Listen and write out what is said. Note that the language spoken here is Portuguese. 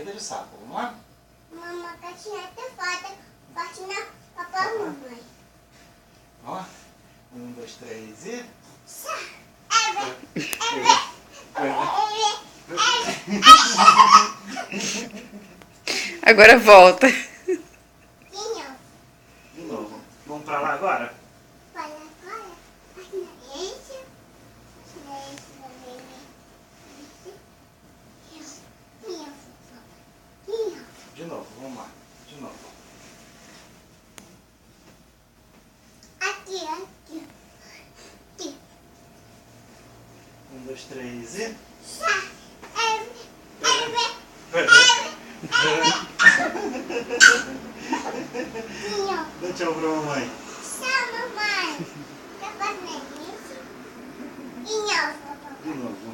corrida de sapo. Vamos lá? Mamãe, gatinha até foda. Bate na papai e mamãe. Ó. 1, 2, 3 e... Agora volta. De novo. Vamos pra lá agora? De novo, vamos lá. De novo. Aqui. 1, 2, 3 e... Dá tchau pra mamãe. Tchau, mamãe. Tá fazendo isso? E não, papai. De novo.